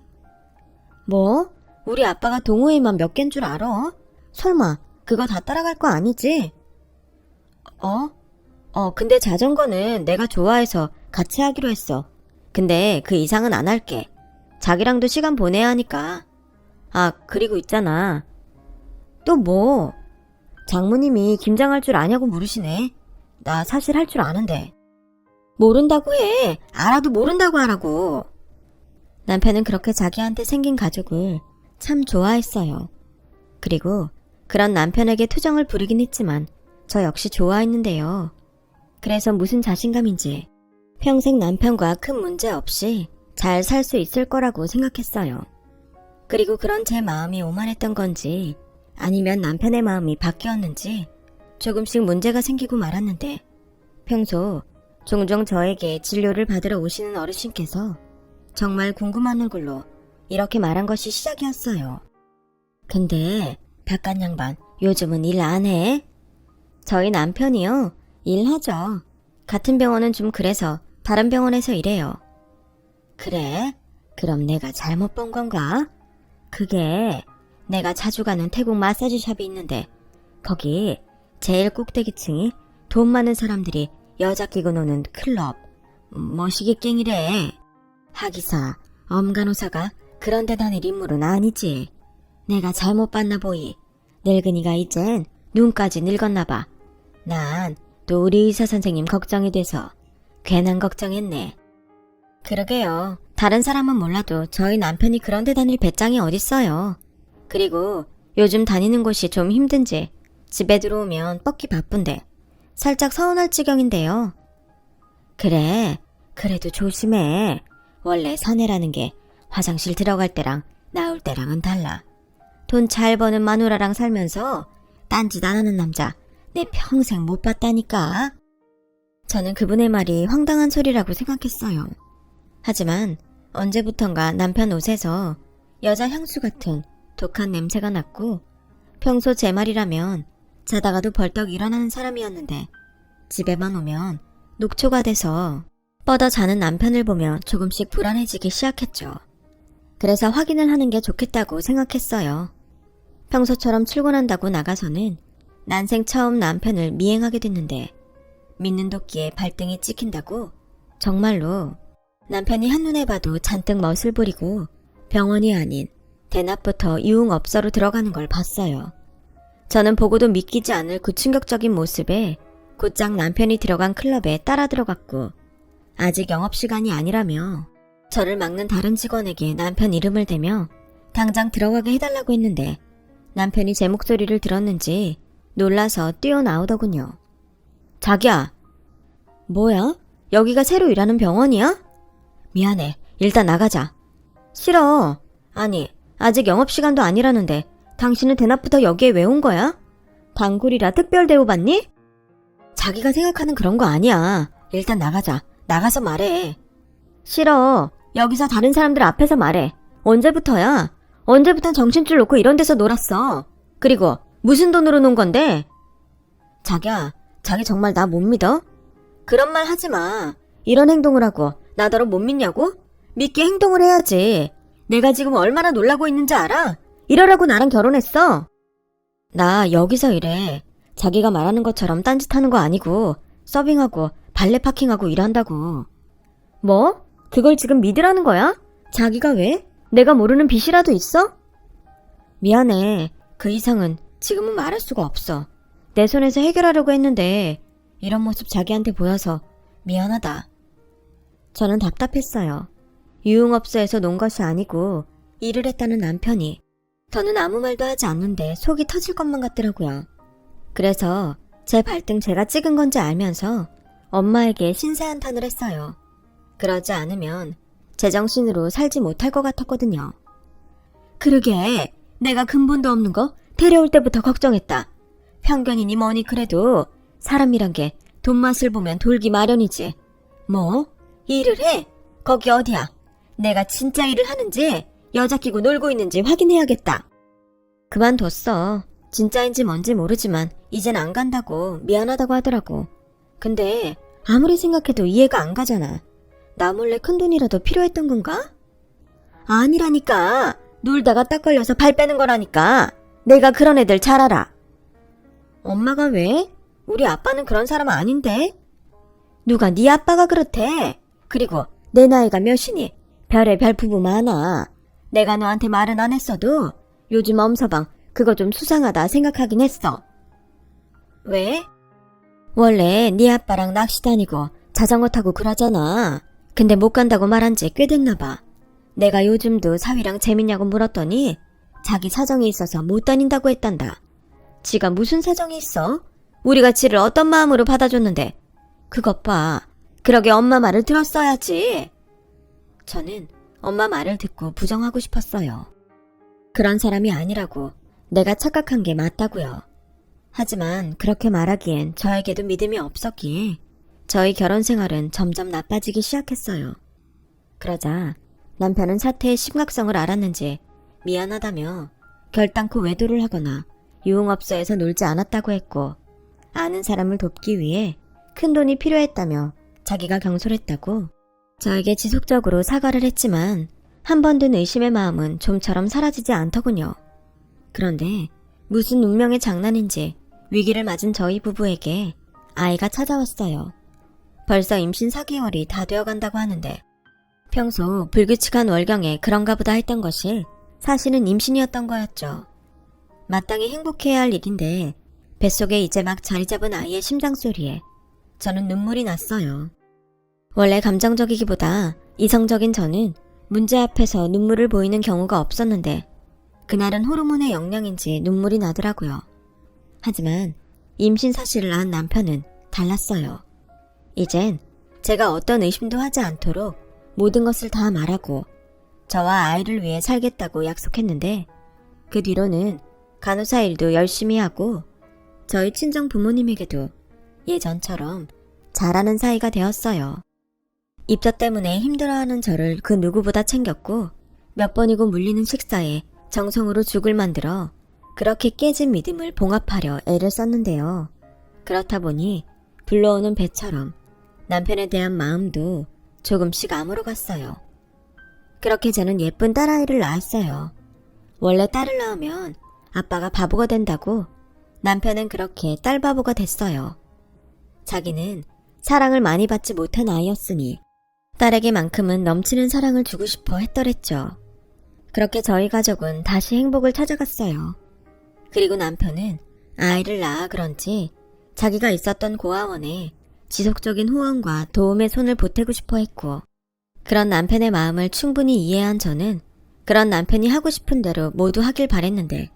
뭐? 우리 아빠가 동호회만 몇 갠 줄 알아? 설마 그거 다 따라갈 거 아니지? 근데 자전거는 내가 좋아해서 같이 하기로 했어. 근데 그 이상은 안 할게. 자기랑도 시간 보내야 하니까. 아, 그리고 있잖아. 또 뭐? 장모님이 김장할 줄 아냐고 물으시네. 나 사실 할 줄 아는데. 모른다고 해. 알아도 모른다고 하라고. 남편은 그렇게 자기한테 생긴 가족을 참 좋아했어요. 그리고 그런 남편에게 투정을 부리긴 했지만 저 역시 좋아했는데요. 그래서 무슨 자신감인지 평생 남편과 큰 문제 없이 잘 살 수 있을 거라고 생각했어요. 그리고 그런 제 마음이 오만했던 건지 아니면 남편의 마음이 바뀌었는지 조금씩 문제가 생기고 말았는데 평소 종종 저에게 진료를 받으러 오시는 어르신께서 정말 궁금한 얼굴로 이렇게 말한 것이 시작이었어요. 근데 바깥 양반 요즘은 일 안 해? 저희 남편이요? 일하죠. 같은 병원은 좀 그래서 다른 병원에서 일해요. 그래? 그럼 내가 잘못 본 건가? 그게 내가 자주 가는 태국 마사지샵이 있는데 거기 제일 꼭대기층이 돈 많은 사람들이 여자 끼고 노는 클럽 머시기깽이래. 하기사 엄간호사가 그런 데 다닐 인물은 아니지. 내가 잘못 봤나 보이. 늙은이가 이젠 눈까지 늙었나 봐. 난 또 우리 의사 선생님 걱정이 돼서 괜한 걱정했네. 그러게요. 다른 사람은 몰라도 저희 남편이 그런 데 다닐 배짱이 어딨어요. 그리고 요즘 다니는 곳이 좀 힘든지 집에 들어오면 뻗기 바쁜데 살짝 서운할 지경인데요. 그래, 그래도 조심해. 원래 사내라는 게 화장실 들어갈 때랑 나올 때랑은 달라. 돈 잘 버는 마누라랑 살면서 딴짓 안 하는 남자 내 평생 못 봤다니까. 저는 그분의 말이 황당한 소리라고 생각했어요. 하지만 언제부턴가 남편 옷에서 여자 향수 같은 독한 냄새가 났고 평소 제 말이라면 자다가도 벌떡 일어나는 사람이었는데 집에만 오면 녹초가 돼서 뻗어 자는 남편을 보며 조금씩 불안해지기 시작했죠. 그래서 확인을 하는 게 좋겠다고 생각했어요. 평소처럼 출근한다고 나가서는 난생 처음 남편을 미행하게 됐는데 믿는 도끼에 발등이 찍힌다고 정말로 남편이 한눈에 봐도 잔뜩 멋을 부리고 병원이 아닌 대낮부터 유흥업소로 들어가는 걸 봤어요. 저는 보고도 믿기지 않을 그 충격적인 모습에 곧장 남편이 들어간 클럽에 따라 들어갔고 아직 영업시간이 아니라며 저를 막는 다른 직원에게 남편 이름을 대며 당장 들어가게 해달라고 했는데 남편이 제 목소리를 들었는지 놀라서 뛰어나오더군요. 자기야. 뭐야? 여기가 새로 일하는 병원이야? 미안해. 일단 나가자. 싫어. 아니, 아직 영업시간도 아니라는데 당신은 대낮부터 여기에 왜 온 거야? 단골이라 특별 대우받니? 자기가 생각하는 그런 거 아니야. 일단 나가자. 나가서 말해. 싫어. 여기서 다른 사람들 앞에서 말해. 언제부터야? 언제부턴 정신줄 놓고 이런 데서 놀았어. 그리고 무슨 돈으로 논 건데? 자기야, 자기 정말 나 못 믿어? 그런 말 하지 마. 이런 행동을 하고 나더러 못 믿냐고? 믿게 행동을 해야지. 내가 지금 얼마나 놀라고 있는지 알아? 이러라고 나랑 결혼했어. 나 여기서 일해. 자기가 말하는 것처럼 딴짓하는 거 아니고 서빙하고 발레 파킹하고 일한다고. 뭐? 그걸 지금 믿으라는 거야? 자기가 왜? 내가 모르는 빚이라도 있어? 미안해. 그 이상은 지금은 말할 수가 없어. 내 손에서 해결하려고 했는데 이런 모습 자기한테 보여서 미안하다. 저는 답답했어요. 유흥업소에서 논 것이 아니고 일을 했다는 남편이 저는 아무 말도 하지 않는데 속이 터질 것만 같더라고요. 그래서 제 발등 제가 찍은 건지 알면서 엄마에게 신세한탄을 했어요. 그러지 않으면 제정신으로 살지 못할 것 같았거든요. 그러게 내가 근본도 없는 거 데려올 때부터 걱정했다. 편견이니 뭐니 그래도 사람이란 게 돈맛을 보면 돌기 마련이지. 뭐? 일을 해? 거기 어디야? 내가 진짜 일을 하는지 여자 끼고 놀고 있는지 확인해야겠다. 그만뒀어. 진짜인지 뭔지 모르지만 이젠 안 간다고 미안하다고 하더라고. 근데 아무리 생각해도 이해가 안 가잖아. 나 몰래 큰돈이라도 필요했던 건가? 아니라니까. 놀다가 딱 걸려서 발 빼는 거라니까. 내가 그런 애들 잘 알아. 엄마가 왜? 우리 아빠는 그런 사람 아닌데? 누가 네 아빠가 그렇대. 그리고 내 나이가 몇이니? 별의별 부부 많아. 내가 너한테 말은 안 했어도 요즘 엄서방 그거 좀 수상하다 생각하긴 했어. 왜? 원래 네 아빠랑 낚시 다니고 자전거 타고 그러잖아. 근데 못 간다고 말한 지 꽤 됐나 봐. 내가 요즘도 사위랑 재밌냐고 물었더니 자기 사정이 있어서 못 다닌다고 했단다. 지가 무슨 사정이 있어? 우리가 지를 어떤 마음으로 받아줬는데. 그것 봐. 그러게 엄마 말을 들었어야지. 저는 엄마 말을 듣고 부정하고 싶었어요. 그런 사람이 아니라고 내가 착각한 게 맞다고요. 하지만 그렇게 말하기엔 저에게도 믿음이 없었기에 저희 결혼 생활은 점점 나빠지기 시작했어요. 그러자 남편은 사태의 심각성을 알았는지 미안하다며 결단코 외도를 하거나 유흥업소에서 놀지 않았다고 했고 아는 사람을 돕기 위해 큰돈이 필요했다며 자기가 경솔했다고 저에게 지속적으로 사과를 했지만 한 번 든 의심의 마음은 좀처럼 사라지지 않더군요. 그런데 무슨 운명의 장난인지 위기를 맞은 저희 부부에게 아이가 찾아왔어요. 벌써 임신 4개월이 다 되어간다고 하는데 평소 불규칙한 월경에 그런가 보다 했던 것이 사실은 임신이었던 거였죠. 마땅히 행복해야 할 일인데 뱃속에 이제 막 자리 잡은 아이의 심장소리에 저는 눈물이 났어요. 원래 감정적이기보다 이성적인 저는 문제 앞에서 눈물을 보이는 경우가 없었는데 그날은 호르몬의 영향인지 눈물이 나더라고요. 하지만 임신 사실을 안 남편은 달랐어요. 이젠 제가 어떤 의심도 하지 않도록 모든 것을 다 말하고 저와 아이를 위해 살겠다고 약속했는데 그 뒤로는 간호사 일도 열심히 하고 저희 친정 부모님에게도 예전처럼 잘하는 사이가 되었어요. 입덧 때문에 힘들어하는 저를 그 누구보다 챙겼고 몇 번이고 물리는 식사에 정성으로 죽을 만들어 그렇게 깨진 믿음을 봉합하려 애를 썼는데요. 그렇다 보니 불러오는 배처럼 남편에 대한 마음도 조금씩 암으로 갔어요. 그렇게 저는 예쁜 딸아이를 낳았어요. 원래 딸을 낳으면 아빠가 바보가 된다고 남편은 그렇게 딸 바보가 됐어요. 자기는 사랑을 많이 받지 못한 아이였으니 딸에게만큼은 넘치는 사랑을 주고 싶어 했더랬죠. 그렇게 저희 가족은 다시 행복을 찾아갔어요. 그리고 남편은 아이를 낳아 그런지 자기가 있었던 고아원에 지속적인 후원과 도움의 손을 보태고 싶어 했고, 그런 남편의 마음을 충분히 이해한 저는 그런 남편이 하고 싶은 대로 모두 하길 바랬는데,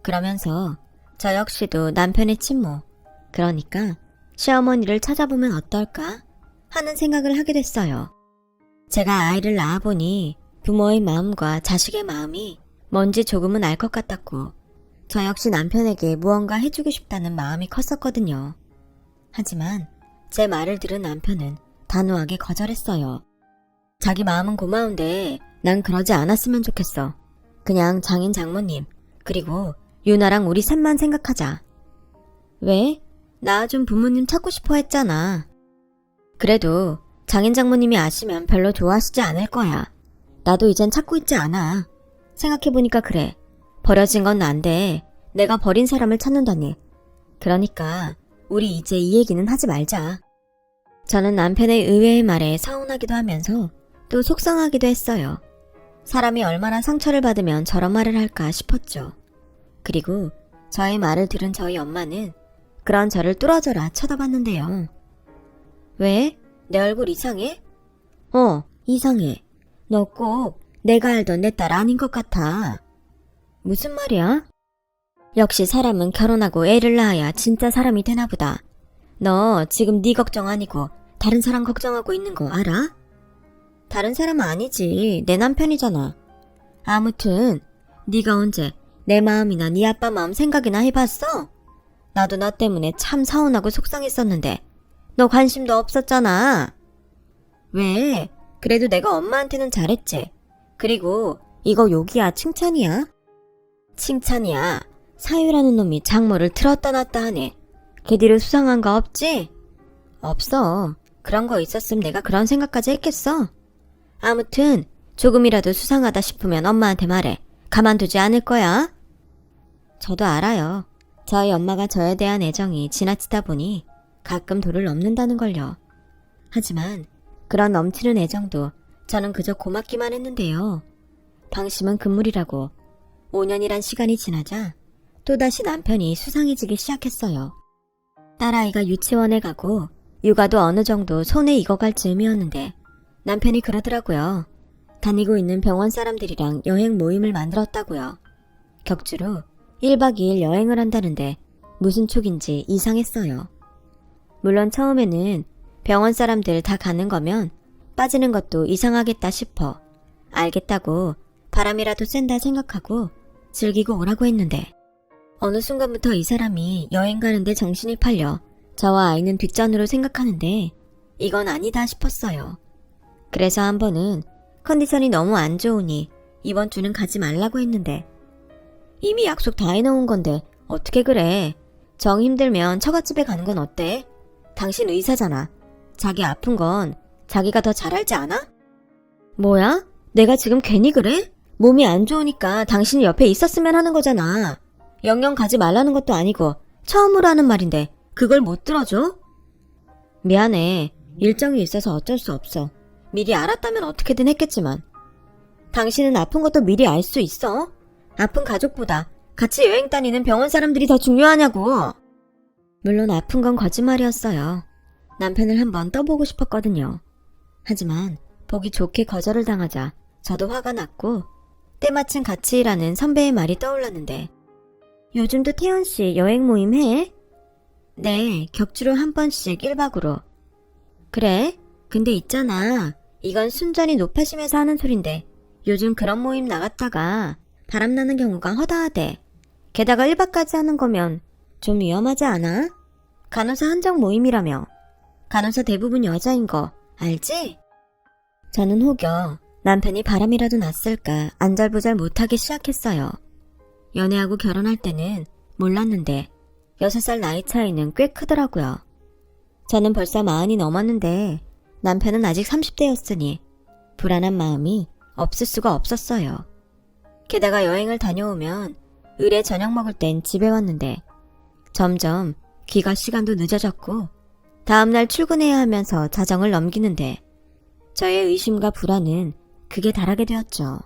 그러면서 저 역시도 남편의 친모, 그러니까 시어머니를 찾아보면 어떨까 하는 생각을 하게 됐어요. 제가 아이를 낳아보니 부모의 마음과 자식의 마음이 뭔지 조금은 알 것 같았고, 저 역시 남편에게 무언가 해주고 싶다는 마음이 컸었거든요. 하지만 제 말을 들은 남편은 단호하게 거절했어요. 자기 마음은 고마운데 난 그러지 않았으면 좋겠어. 그냥 장인 장모님 그리고 유나랑 우리 셋만 생각하자. 왜? 나 좀 부모님 찾고 싶어 했잖아. 그래도 장인 장모님이 아시면 별로 좋아하시지 않을 거야. 나도 이젠 찾고 있지 않아. 생각해보니까 그래. 버려진 건 난데 내가 버린 사람을 찾는다니. 그러니까 우리 이제 이 얘기는 하지 말자. 저는 남편의 의외의 말에 서운하기도 하면서 또 속상하기도 했어요. 사람이 얼마나 상처를 받으면 저런 말을 할까 싶었죠. 그리고 저의 말을 들은 저희 엄마는 그런 저를 뚫어져라 쳐다봤는데요. 왜? 내 얼굴 이상해? 이상해. 너 꼭 내가 알던 내 딸 아닌 것 같아. 무슨 말이야? 역시 사람은 결혼하고 애를 낳아야 진짜 사람이 되나 보다. 너 지금 네 걱정 아니고 다른 사람 걱정하고 있는 거 알아? 다른 사람은 아니지. 내 남편이잖아. 아무튼 네가 언제 내 마음이나 네 아빠 마음 생각이나 해봤어? 나도 너 때문에 참 서운하고 속상했었는데 너 관심도 없었잖아. 왜? 그래도 내가 엄마한테는 잘했지. 그리고 이거 욕이야 칭찬이야? 칭찬이야. 사유라는 놈이 장모를 틀었다 놨다 하네. 걔 뒤로 수상한 거 없지? 없어. 그런 거 있었으면 내가 그런 생각까지 했겠어? 아무튼 조금이라도 수상하다 싶으면 엄마한테 말해. 가만두지 않을 거야. 저도 알아요. 저희 엄마가 저에 대한 애정이 지나치다 보니 가끔 도를 넘는다는 걸요. 하지만 그런 넘치는 애정도 저는 그저 고맙기만 했는데요. 방심은 금물이라고 5년이란 시간이 지나자 또다시 남편이 수상해지기 시작했어요. 딸아이가 유치원에 가고 육아도 어느 정도 손에 익어갈 즈음이었는데 남편이 그러더라고요. 다니고 있는 병원 사람들이랑 여행 모임을 만들었다고요. 격주로 1박 2일 여행을 한다는데 무슨 촉인지 이상했어요. 물론 처음에는 병원 사람들 다 가는 거면 빠지는 것도 이상하겠다 싶어 알겠다고 바람이라도 쐰다 생각하고 즐기고 오라고 했는데 어느 순간부터 이 사람이 여행 가는데 정신이 팔려 저와 아이는 뒷전으로 생각하는데 이건 아니다 싶었어요. 그래서 한 번은 컨디션이 너무 안 좋으니 이번 주는 가지 말라고 했는데 이미 약속 다 해놓은 건데 어떻게 그래. 정 힘들면 처갓집에 가는 건 어때? 당신 의사잖아. 자기 아픈 건 자기가 더 잘 알지 않아? 뭐야? 내가 지금 괜히 그래? 몸이 안 좋으니까 당신이 옆에 있었으면 하는 거잖아. 영영 가지 말라는 것도 아니고 처음으로 하는 말인데 그걸 못 들어줘? 미안해. 일정이 있어서 어쩔 수 없어. 미리 알았다면 어떻게든 했겠지만 당신은 아픈 것도 미리 알 수 있어? 아픈 가족보다 같이 여행 다니는 병원 사람들이 더 중요하냐고. 물론 아픈 건 거짓말이었어요. 남편을 한번 떠보고 싶었거든요. 하지만 보기 좋게 거절을 당하자 저도 화가 났고 때마침 같이 일하는 선배의 말이 떠올랐는데 요즘도 태연씨 여행 모임 해? 네, 격주로 한 번씩 1박으로. 그래? 근데 있잖아. 이건 순전히 높아심에서 하는 소린데 요즘 그런 모임 나갔다가 바람나는 경우가 허다하대. 게다가 1박까지 하는 거면 좀 위험하지 않아? 간호사 한정 모임이라며. 간호사 대부분 여자인 거 알지? 저는 혹여 남편이 바람이라도 났을까 안절부절 못하기 시작했어요. 연애하고 결혼할 때는 몰랐는데 6살 나이 차이는 꽤 크더라고요. 저는 벌써 40이 넘었는데 남편은 아직 30대였으니 불안한 마음이 없을 수가 없었어요. 게다가 여행을 다녀오면 을에 저녁 먹을 땐 집에 왔는데 점점 귀가 시간도 늦어졌고 다음날 출근해야 하면서 자정을 넘기는데 저의 의심과 불안은 극에 달하게 되었죠.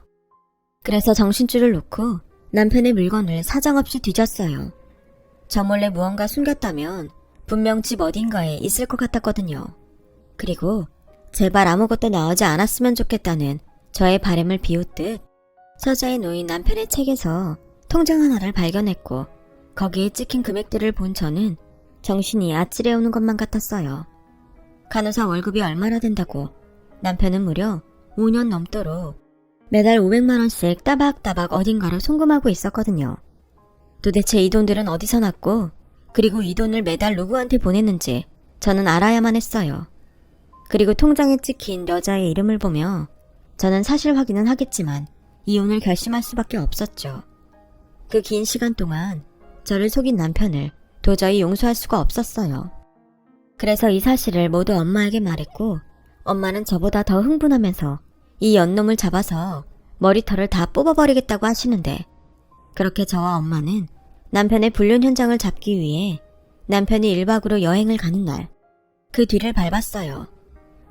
그래서 정신줄을 놓고 남편의 물건을 사정없이 뒤졌어요. 저 몰래 무언가 숨겼다면 분명 집 어딘가에 있을 것 같았거든요. 그리고 제발 아무것도 나오지 않았으면 좋겠다는 저의 바람을 비웃듯 서재에 놓인 남편의 책에서 통장 하나를 발견했고 거기에 찍힌 금액들을 본 저는 정신이 아찔해오는 것만 같았어요. 간호사 월급이 얼마나 된다고 남편은 무려 5년 넘도록 매달 500만 원씩 따박따박 어딘가로 송금하고 있었거든요. 도대체 이 돈들은 어디서 났고 그리고 이 돈을 매달 누구한테 보냈는지 저는 알아야만 했어요. 그리고 통장에 찍힌 여자의 이름을 보며 저는 사실 확인은 하겠지만 이혼을 결심할 수밖에 없었죠. 그 긴 시간 동안 저를 속인 남편을 도저히 용서할 수가 없었어요. 그래서 이 사실을 모두 엄마에게 말했고 엄마는 저보다 더 흥분하면서 이 연놈을 잡아서 머리털을 다 뽑아버리겠다고 하시는데 그렇게 저와 엄마는 남편의 불륜 현장을 잡기 위해 남편이 1박으로 여행을 가는 날 그 뒤를 밟았어요.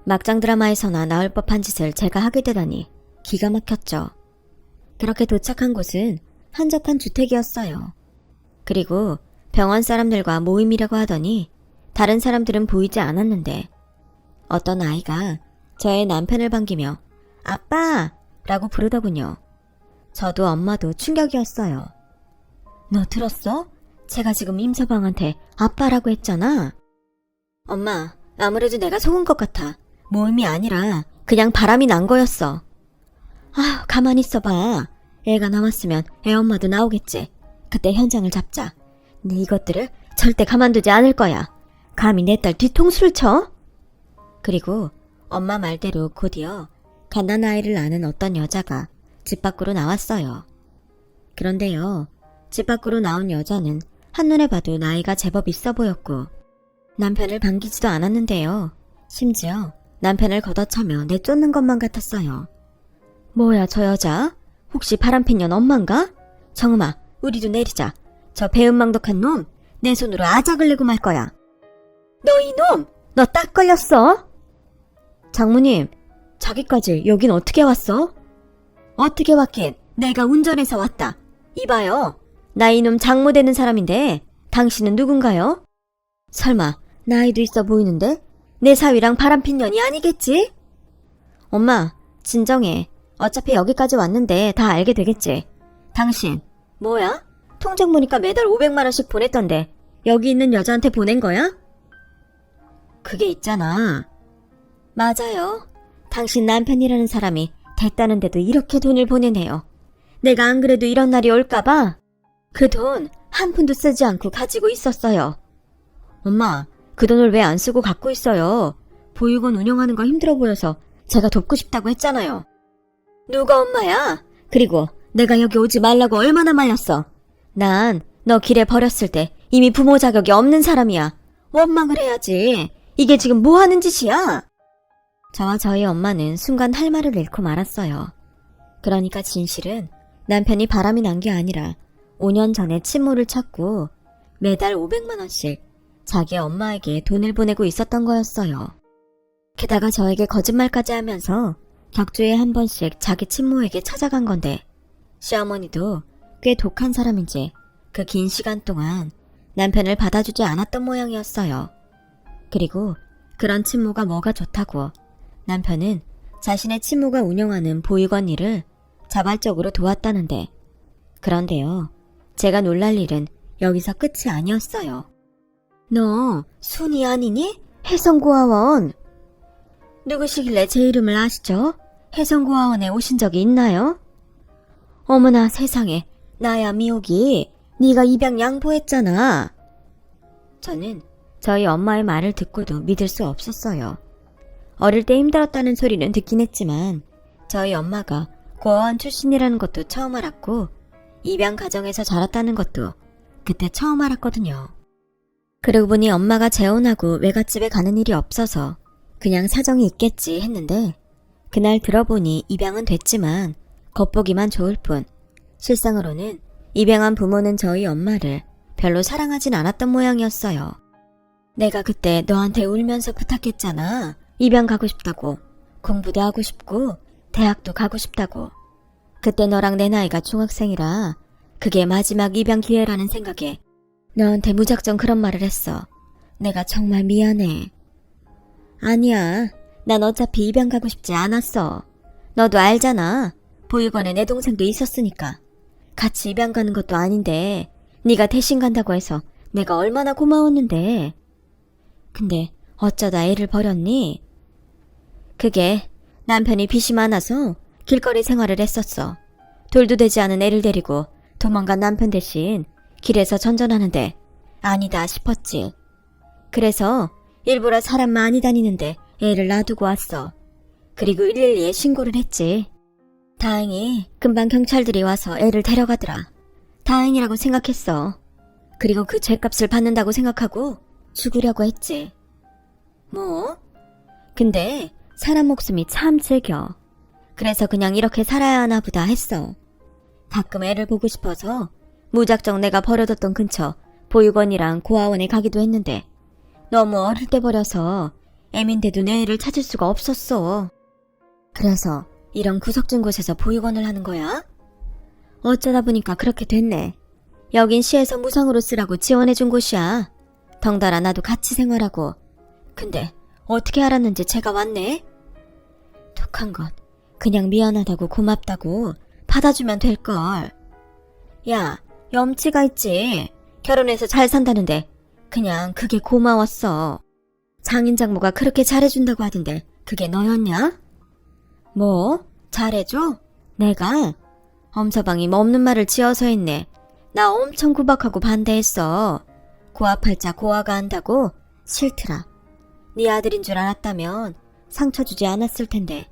막장 드라마에서나 나올 법한 짓을 제가 하게 되다니 기가 막혔죠. 그렇게 도착한 곳은 한적한 주택이었어요. 그리고 병원 사람들과 모임이라고 하더니 다른 사람들은 보이지 않았는데 어떤 아이가 저의 남편을 반기며 아빠! 라고 부르더군요. 저도 엄마도 충격이었어요. 너 들었어? 제가 지금 임서방한테 아빠라고 했잖아. 엄마, 아무래도 내가 속은 것 같아. 모임이 아니라 그냥 바람이 난 거였어. 아휴, 가만히 있어봐. 애가 나왔으면 애 엄마도 나오겠지. 그때 현장을 잡자. 네 이것들을 절대 가만두지 않을 거야. 감히 내 딸 뒤통수를 쳐? 그리고 엄마 말대로 곧이어 갓난아이를 낳는 어떤 여자가 집 밖으로 나왔어요. 그런데요, 집 밖으로 나온 여자는 한눈에 봐도 나이가 제법 있어 보였고 남편을 반기지도 않았는데요. 심지어 남편을 걷어차며 내쫓는 것만 같았어요. 뭐야 저 여자? 혹시 바람핀 년 엄만가? 정음아, 우리도 내리자. 저 배은망덕한 놈 내 손으로 아작을 내고 말 거야. 너 이놈! 너 딱 걸렸어? 장모님, 자기까지 여긴 어떻게 왔어? 어떻게 왔긴 내가 운전해서 왔다. 이봐요, 나 이놈 장모 되는 사람인데 당신은 누군가요? 설마 나이도 있어 보이는데 내 사위랑 바람핀 년이 아니겠지? 엄마, 진정해. 어차피 여기까지 왔는데 다 알게 되겠지. 당신 뭐야? 통장 보니까 매달 500만 원씩 보냈던데 여기 있는 여자한테 보낸 거야? 그게 있잖아. 맞아요. 당신 남편이라는 사람이 됐다는데도 이렇게 돈을 보내네요. 내가 안 그래도 이런 날이 올까봐 그 돈 한 푼도 쓰지 않고 가지고 있었어요. 엄마, 그 돈을 왜 안 쓰고 갖고 있어요? 보육원 운영하는 거 힘들어 보여서 제가 돕고 싶다고 했잖아요. 누가 엄마야? 그리고 내가 여기 오지 말라고 얼마나 말렸어. 난 너 길에 버렸을 때 이미 부모 자격이 없는 사람이야. 원망을 해야지. 이게 지금 뭐 하는 짓이야? 저와 저희 엄마는 순간 할 말을 잃고 말았어요. 그러니까 진실은 남편이 바람이 난 게 아니라 5년 전에 친모를 찾고 매달 500만 원씩 자기 엄마에게 돈을 보내고 있었던 거였어요. 게다가 저에게 거짓말까지 하면서 격주에 한 번씩 자기 친모에게 찾아간 건데 시어머니도 꽤 독한 사람인지 그 긴 시간 동안 남편을 받아주지 않았던 모양이었어요. 그리고 그런 친모가 뭐가 좋다고 남편은 자신의 친모가 운영하는 보육원 일을 자발적으로 도왔다는데 그런데요, 제가 놀랄 일은 여기서 끝이 아니었어요. 너 순이 아니니? 혜성고아원. 누구시길래 제 이름을 아시죠? 혜성고아원에 오신 적이 있나요? 어머나 세상에, 나야 미옥이. 네가 입양 양보했잖아. 저는 저희 엄마의 말을 듣고도 믿을 수 없었어요. 어릴 때 힘들었다는 소리는 듣긴 했지만 저희 엄마가 고아원 출신이라는 것도 처음 알았고 입양 가정에서 자랐다는 것도 그때 처음 알았거든요. 그러고 보니 엄마가 재혼하고 외갓집에 가는 일이 없어서 그냥 사정이 있겠지 했는데 그날 들어보니 입양은 됐지만 겉보기만 좋을 뿐 실상으로는 입양한 부모는 저희 엄마를 별로 사랑하진 않았던 모양이었어요. 내가 그때 너한테 울면서 부탁했잖아. 입양 가고 싶다고. 공부도 하고 싶고 대학도 가고 싶다고. 그때 너랑 내 나이가 중학생이라 그게 마지막 입양 기회라는 생각에 너한테 무작정 그런 말을 했어. 내가 정말 미안해. 아니야. 난 어차피 입양 가고 싶지 않았어. 너도 알잖아. 보육원에 내 동생도 있었으니까. 같이 입양 가는 것도 아닌데 네가 대신 간다고 해서 내가 얼마나 고마웠는데. 근데 어쩌다 애를 버렸니? 그게 남편이 빚이 많아서 길거리 생활을 했었어. 돌도 되지 않은 애를 데리고 도망간 남편 대신 길에서 전전하는데 아니다 싶었지. 그래서 일부러 사람 많이 다니는데 애를 놔두고 왔어. 그리고 112에 신고를 했지. 다행히 금방 경찰들이 와서 애를 데려가더라. 다행이라고 생각했어. 그리고 그 죗값을 받는다고 생각하고 죽으려고 했지. 뭐? 근데 사람 목숨이 참 질겨. 그래서 그냥 이렇게 살아야 하나 보다 했어. 가끔 애를 보고 싶어서 무작정 내가 버려뒀던 근처 보육원이랑 고아원에 가기도 했는데 너무 어릴 때 버려서 애민데도 내 애를 찾을 수가 없었어. 그래서 이런 구석진 곳에서 보육원을 하는 거야? 어쩌다 보니까 그렇게 됐네. 여긴 시에서 무상으로 쓰라고 지원해준 곳이야. 덩달아 나도 같이 생활하고. 근데 어떻게 알았는지 제가 왔네? 독한 것. 그냥 미안하다고 고맙다고 받아주면 될걸. 야, 염치가 있지. 결혼해서 잘 산다는데 그냥 그게 고마웠어. 장인 장모가 그렇게 잘해준다고 하던데 그게 너였냐? 뭐? 잘해줘? 내가? 엄서방이 뭐 없는 말을 지어서 했네. 나 엄청 구박하고 반대했어. 고아팔자 고아가 한다고? 싫더라. 네 아들인 줄 알았다면 상처 주지 않았을 텐데.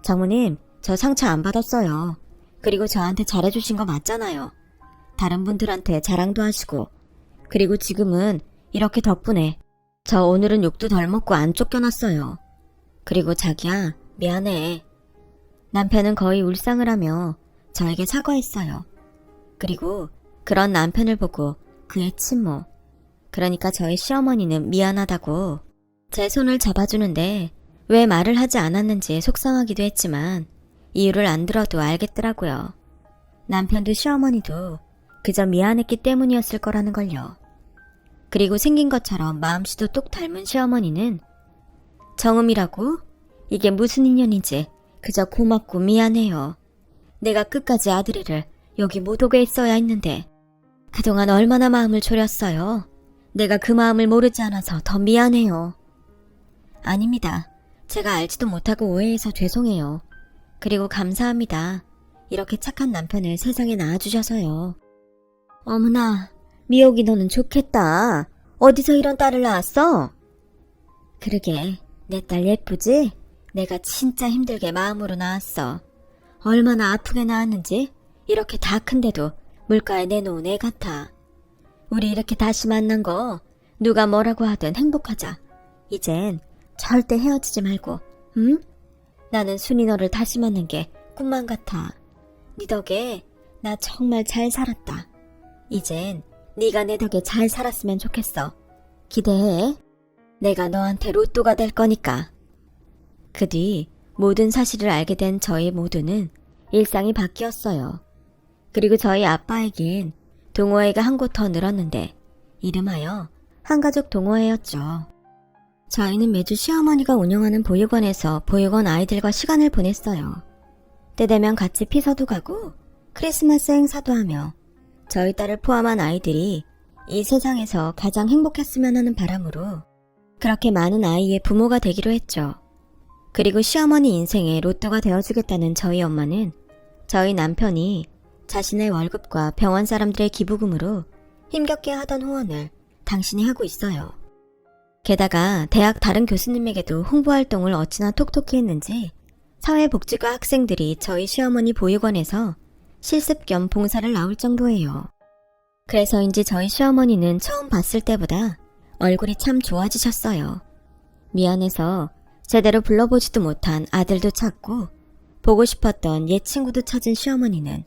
장모님, 저 상처 안 받았어요. 그리고 저한테 잘해주신 거 맞잖아요. 다른 분들한테 자랑도 하시고. 그리고 지금은 이렇게 덕분에 저 오늘은 욕도 덜 먹고 안 쫓겨났어요. 그리고 자기야, 미안해. 남편은 거의 울상을 하며 저에게 사과했어요. 그리고 그런 남편을 보고 그의 친모, 그러니까 저희 시어머니는 미안하다고 제 손을 잡아주는데 왜 말을 하지 않았는지 속상하기도 했지만 이유를 안 들어도 알겠더라고요. 남편도 시어머니도 그저 미안했기 때문이었을 거라는 걸요. 그리고 생긴 것처럼 마음씨도 똑 닮은 시어머니는 정음이라고? 이게 무슨 인연인지 그저 고맙고 미안해요. 내가 끝까지 아들애를 여기 못 오게 했어야 했는데 그동안 얼마나 마음을 졸였어요. 내가 그 마음을 모르지 않아서 더 미안해요. 아닙니다. 제가 알지도 못하고 오해해서 죄송해요. 그리고 감사합니다. 이렇게 착한 남편을 세상에 낳아주셔서요. 어머나, 미옥이 너는 좋겠다. 어디서 이런 딸을 낳았어? 그러게, 내 딸 예쁘지? 내가 진짜 힘들게 마음으로 낳았어. 얼마나 아프게 낳았는지 이렇게 다 큰데도 물가에 내놓은 애 같아. 우리 이렇게 다시 만난 거 누가 뭐라고 하든 행복하자. 이젠 절대 헤어지지 말고, 응? 나는 순이 너를 다시 만난 게 꿈만 같아. 네 덕에 나 정말 잘 살았다. 이젠 네가 내 덕에 잘 살았으면 좋겠어. 기대해. 내가 너한테 로또가 될 거니까. 그 뒤 모든 사실을 알게 된 저희 모두는 일상이 바뀌었어요. 그리고 저희 아빠에겐 동호회가 한 곳 더 늘었는데 이름하여 한가족 동호회였죠. 저희는 매주 시어머니가 운영하는 보육원에서 보육원 아이들과 시간을 보냈어요. 때 되면 같이 피서도 가고 크리스마스 행사도 하며 저희 딸을 포함한 아이들이 이 세상에서 가장 행복했으면 하는 바람으로 그렇게 많은 아이의 부모가 되기로 했죠. 그리고 시어머니 인생의 로또가 되어주겠다는 저희 엄마는 저희 남편이 자신의 월급과 병원 사람들의 기부금으로 힘겹게 하던 후원을 당신이 하고 있어요. 게다가 대학 다른 교수님에게도 홍보활동을 어찌나 톡톡히 했는지 사회복지과 학생들이 저희 시어머니 보육원에서 실습 겸 봉사를 나올 정도예요. 그래서인지 저희 시어머니는 처음 봤을 때보다 얼굴이 참 좋아지셨어요. 미안해서 제대로 불러보지도 못한 아들도 찾고 보고 싶었던 옛 친구도 찾은 시어머니는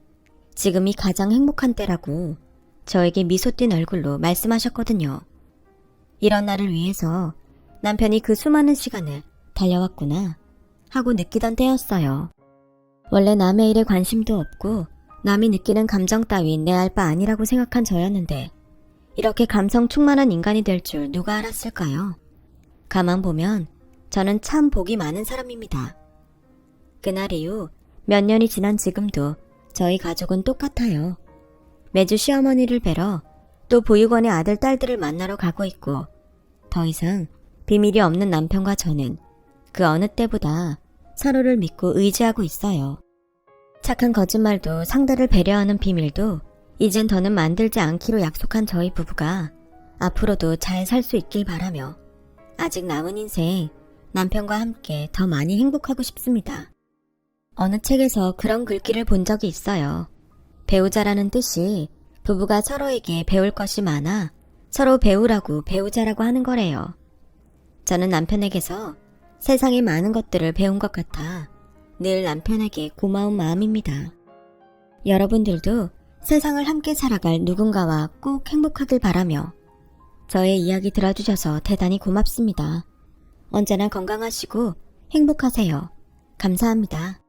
지금이 가장 행복한 때라고 저에게 미소 띤 얼굴로 말씀하셨거든요. 이런 날을 위해서 남편이 그 수많은 시간을 달려왔구나 하고 느끼던 때였어요. 원래 남의 일에 관심도 없고 남이 느끼는 감정 따윈 내 알 바 아니라고 생각한 저였는데 이렇게 감성 충만한 인간이 될 줄 누가 알았을까요? 가만 보면 저는 참 복이 많은 사람입니다. 그날 이후 몇 년이 지난 지금도 저희 가족은 똑같아요. 매주 시어머니를 뵈러 또 보육원의 아들, 딸들을 만나러 가고 있고 더 이상 비밀이 없는 남편과 저는 그 어느 때보다 서로를 믿고 의지하고 있어요. 착한 거짓말도 상대를 배려하는 비밀도 이젠 더는 만들지 않기로 약속한 저희 부부가 앞으로도 잘 살 수 있길 바라며 아직 남은 인생 남편과 함께 더 많이 행복하고 싶습니다. 어느 책에서 그런 글귀를 본 적이 있어요. 배우자라는 뜻이 부부가 서로에게 배울 것이 많아 서로 배우라고 배우자라고 하는 거래요. 저는 남편에게서 세상의 많은 것들을 배운 것 같아 늘 남편에게 고마운 마음입니다. 여러분들도 세상을 함께 살아갈 누군가와 꼭 행복하길 바라며 저의 이야기 들어주셔서 대단히 고맙습니다. 언제나 건강하시고 행복하세요. 감사합니다.